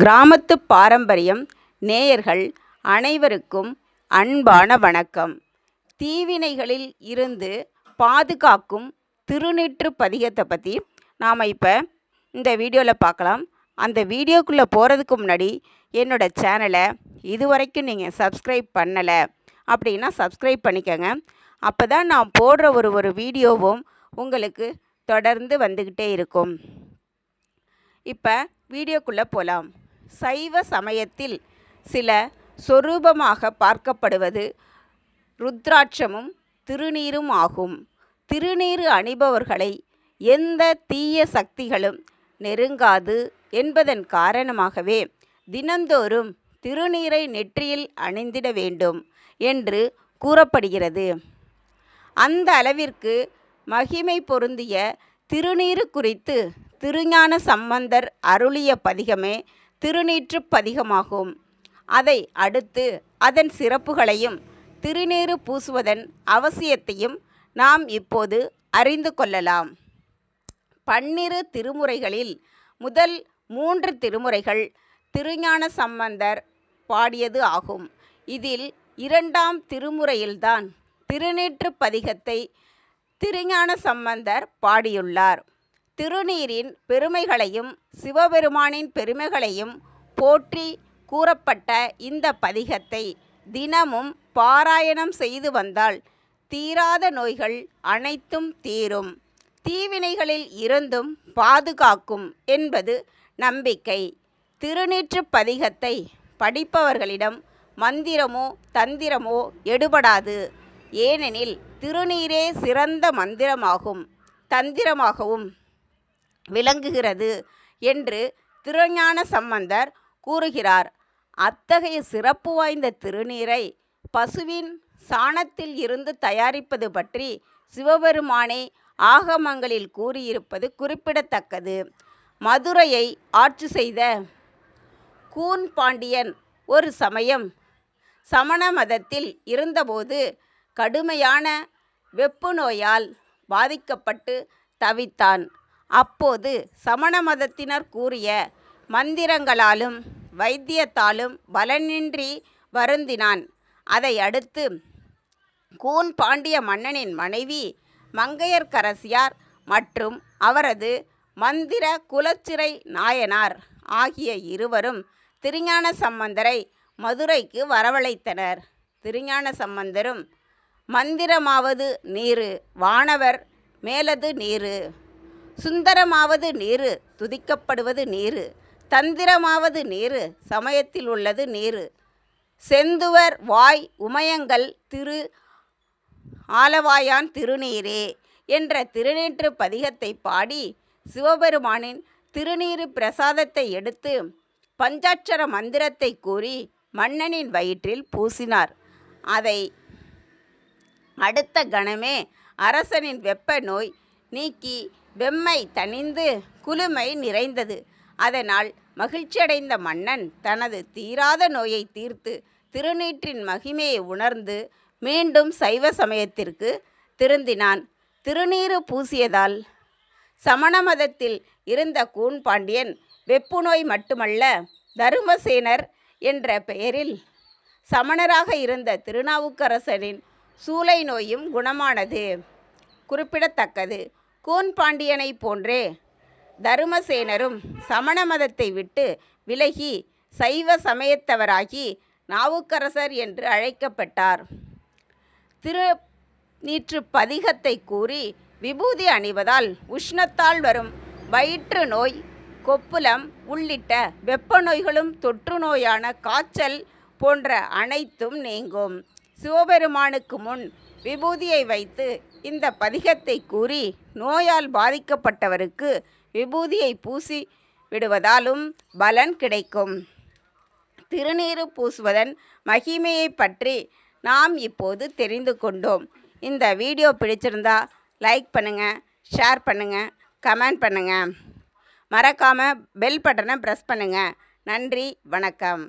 கிராமத்து பாரம்பரியம் நேயர்கள் அனைவருக்கும் அன்பான வணக்கம். தீவினைகளில் இருந்து பாதுகாக்கும் திருநீற்று பதிகத்தை பற்றி நாம் இப்போ இந்த வீடியோவில் பார்க்கலாம். அந்த வீடியோக்குள்ளே போகிறதுக்கு முன்னாடி என்னோடய சேனலை இதுவரைக்கும் நீங்கள் சப்ஸ்கிரைப் பண்ணலை அப்படின்னா சப்ஸ்கிரைப் பண்ணிக்கோங்க. அப்போ தான் நான் போடுற ஒரு வீடியோவும் உங்களுக்கு தொடர்ந்து வந்துக்கிட்டே இருக்கும். இப்போ வீடியோக்குள்ளே போகலாம். சைவ சமயத்தில் சில சொரூபமாக பார்க்கப்படுவது ருத்ராட்சமும் திருநீரும் ஆகும். திருநீறு அணிபவர்களை எந்த தீய சக்திகளும் நெருங்காது என்பதன் காரணமாகவே தினந்தோறும் திருநீரை நெற்றியில் அணிந்திட வேண்டும் என்று கூறப்படுகிறது. அந்த அளவிற்கு மகிமை பொருந்திய திருநீறு குறித்து திருஞான சம்பந்தர் அருளிய பதிகமே திருநீற்று பதிகமாகும். அதை அடுத்து அதன் சிறப்புகளையும் திருநீறு பூசுவதன் அவசியத்தையும் நாம் இப்போது அறிந்து கொள்ளலாம். 12 திருமுறைகளில் முதல் 3 திருமுறைகள் திருஞான சம்பந்தர் பாடியது ஆகும். இதில் 2ஆம் திருமுறையில்தான் திருநீற்று பதிகத்தை திருஞான சம்பந்தர் பாடியுள்ளார். திருநீரின் பெருமைகளையும் சிவபெருமானின் பெருமைகளையும் போற்றி கூறப்பட்ட இந்த பதிகத்தை தினமும் பாராயணம் செய்து வந்தால் தீராத நோய்கள் அனைத்தும் தீரும், தீவினைகளில் இருந்தும் பாதுகாக்கும் என்பது நம்பிக்கை. திருநீற்று பதிகத்தை படிப்பவர்களிடம் மந்திரமோ தந்திரமோ எடுபடாது. ஏனெனில் திருநீரே சிறந்த மந்திரமாகும் தந்திரமாகவும் விளங்குகிறது என்று திருஞான சம்பந்தர் கூறுகிறார். அத்தகைய சிறப்பு வாய்ந்த திருநீரை பசுவின் சாணத்தில் இருந்து தயாரிப்பது பற்றி சிவபெருமானே ஆகமங்களில் கூறியிருப்பது குறிப்பிடத்தக்கது. மதுரையை ஆட்சி செய்த கூன் பாண்டியன் ஒரு சமயம் சமண மதத்தில் இருந்தபோது கடுமையான வெப்பு நோயால் பாதிக்கப்பட்டு தவித்தான். அப்போது சமண மதத்தினர் கூறிய மந்திரங்களாலும் வைத்தியத்தாலும் பலனின்றி வருந்தினான். அதை அடுத்து கூன் பாண்டிய மன்னனின் மனைவி மங்கையர்க்கரசியார் மற்றும் அவரது மந்திர குலச்சிறை நாயனார் ஆகிய இருவரும் திருஞான சம்பந்தரை மதுரைக்கு வரவழைத்தனர். திருஞான சம்பந்தரும் மந்திரமாவது நீரு, வானவர் மேலது நீரு, சுந்தரமாவது நீரு, துதிக்கப்படுவது நீரு, தந்திரமாவது நீரு, சமயத்தில் உள்ளது நீரு, செந்துவர் வாய் உமையங்கள் திரு ஆலவாயான் திருநீரே என்ற திருநீற்று பதிகத்தை பாடி சிவபெருமானின் திருநீறு பிரசாதத்தை எடுத்து பஞ்சாட்சர மந்திரத்தை கூறி மன்னனின் வயிற்றில் பூசினார். அதை அடுத்த கணமே அரசனின் வெப்ப நோய் நீக்கி வெம்மை தணிந்து குளுமை நிறைந்தது. அதனால் மகிழ்ச்சியடைந்த மன்னன் தனது தீராத நோயை தீர்த்து திருநீற்றின் மகிமையை உணர்ந்து மீண்டும் சைவ சமயத்திற்கு திருந்தினான். திருநீறு பூசியதால் சமண மதத்தில் இருந்த கூன் பாண்டியன் வெப்பு நோய் மட்டுமல்ல, தருமசேனர் என்ற பெயரில் சமணராக இருந்த திருநாவுக்கரசரின் சூளை நோயும் குணமானது குறிப்பிடத்தக்கது. கூன் பாண்டியனை போன்றே தருமசேனரும் சமண மதத்தை விட்டு விலகி சைவ சமயத்தவராகி நாவுக்கரசர் என்று அழைக்கப்பட்டார். திருநீற்று பதிகத்தை கூறி விபூதி அணிவதால் உஷ்ணத்தால் வரும் வயிற்று நோய், கொப்புளம் உள்ளிட்ட வெப்ப நோய்களும் தொற்று நோயான காய்ச்சல் போன்ற அனைத்தும் நீங்கும். சிவபெருமானுக்கு முன் விபூதியை வைத்து இந்த பதிகத்தை கூறி நோயால் பாதிக்கப்பட்டவருக்கு விபூதியை பூசி விடுவதாலும் பலன் கிடைக்கும். திருநீறு பூசுவதன் மகிமையை பற்றி நாம் இப்போது தெரிந்து கொண்டோம். இந்த வீடியோ பிடிச்சிருந்தா லைக் பண்ணுங்கள், ஷேர் பண்ணுங்கள், கமெண்ட் பண்ணுங்கள். மறக்காமல் பெல் பட்டனை ப்ரெஸ் பண்ணுங்கள். நன்றி, வணக்கம்.